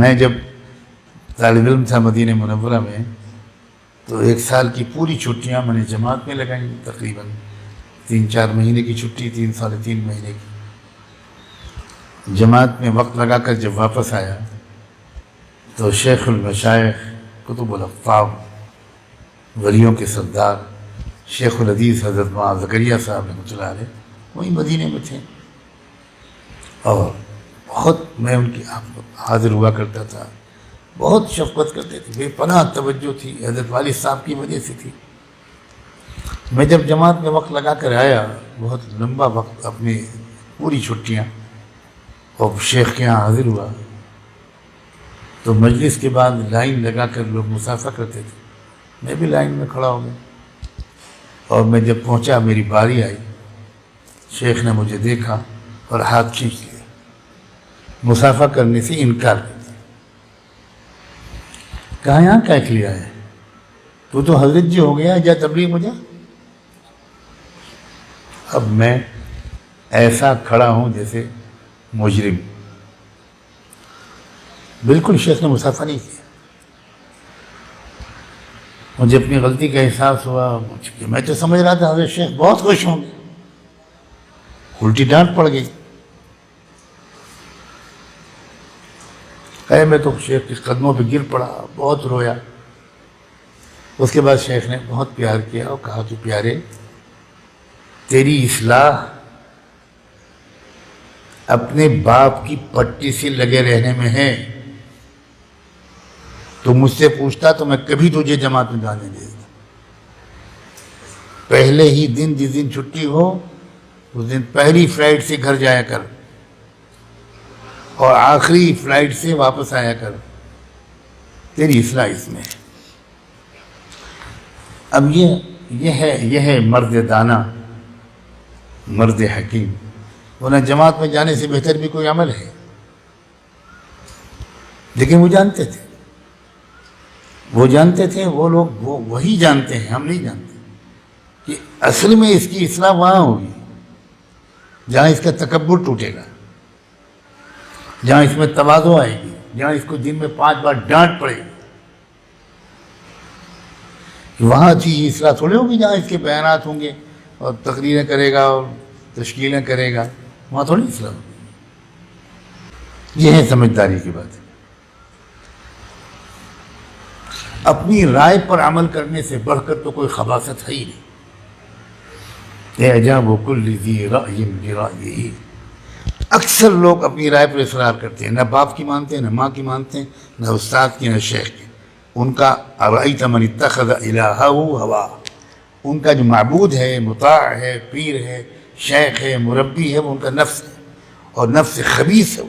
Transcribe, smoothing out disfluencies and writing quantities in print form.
میں جب طالب علم تھا مدینہ منورہ میں تو 1 سال کی پوری چھٹیاں میں نے جماعت میں لگائیں، تقریباً 3-4 مہینے کی چھٹی، 3-3.5 مہینے کی جماعت میں وقت لگا کر جب واپس آیا تو شیخ المشائخ قطب الافاق ولیوں کے سردار شیخ الحدیث حضرت معاذ زکریا صاحب رحمۃ اللہ علیہ وہیں مدینے میں تھے، اور بہت میں ان کی حاضر ہوا کرتا تھا، بہت شفقت کرتے تھے، بے پناہ توجہ تھی، حضرت والد صاحب کی وجہ سے تھی۔ میں جب جماعت میں وقت لگا کر آیا، بہت لمبا وقت، اپنی پوری چھٹیاں، اور شیخ کے یہاں حاضر ہوا تو مجلس کے بعد لائن لگا کر لوگ مسافہ کرتے تھے، میں بھی لائن میں کھڑا ہو گیا، اور میں جب پہنچا میری باری آئی، شیخ نے مجھے دیکھا اور ہاتھ کھینچ لیا، مسافہ کرنے سے انکار کر دیا، کہا یہاں کیا لیا ہے، تو حضرت جی ہو گیا، جا تبلیغ ہو جا۔ اب میں ایسا کھڑا ہوں جیسے مجرم، بالکل شیخ نے مسافہ نہیں کیا۔ مجھے اپنی غلطی کا احساس ہوا، میں تو سمجھ رہا تھا حضرت شیخ بہت خوش ہوں گے، الٹی ڈانٹ پڑ گئی۔ میں تو شیخ کے قدموں پہ گر پڑا، بہت رویا۔ اس کے بعد شیخ نے بہت پیار کیا اور کہا کہ پیارے، تیری اصلاح اپنے باپ کی پٹی سے لگے رہنے میں ہے، تو مجھ سے پوچھتا تو میں کبھی تجھے جماعت میں جانے دے دیتا۔ پہلے ہی دن، جس دن چھٹی ہو اس دن پہلی فلائٹ سے گھر جایا کر اور آخری فلائٹ سے واپس آیا کر، تیری اصلاح اس میں ہے۔ اب یہ ہے مرد دانا، مرد حکیم، ورنہ جماعت میں جانے سے بہتر بھی کوئی عمل ہے۔ لیکن وہ جانتے تھے، وہ لوگ وہی جانتے ہیں، ہم نہیں جانتے کہ اصل میں اس کی اصلاح وہاں ہوگی جہاں اس کا تکبر ٹوٹے گا، جہاں اس میں تواضع آئے گی، جہاں اس کو دن میں 5 بار ڈانٹ پڑے گی۔ وہاں اچھی اصلاح تھوڑے ہوگی جہاں اس کے بیانات ہوں گے اور تقریریں کرے گا اور تشکیلیں کرے گا، وہاں تھوڑی اصلاح ہوگی۔ یہ ہے سمجھداری کی بات۔ اپنی رائے پر عمل کرنے سے بڑھ کر تو کوئی خباثت ہے ہی نہیں۔ اعجاب کل ذی رأی برأیہ، اکثر لوگ اپنی رائے پر اصرار کرتے ہیں، نہ باپ کی مانتے ہیں، نہ ماں کی مانتے ہیں، نہ استاد کی، نہ شیخ کی۔ ان کا ارأیت من اتخذ الہہ ہوا، ان کا جو معبود ہے، مطاع ہے، پیر ہے، شیخ ہے، مربی ہے، وہ ان کا نفس ہے، اور نفس خبیث ہے۔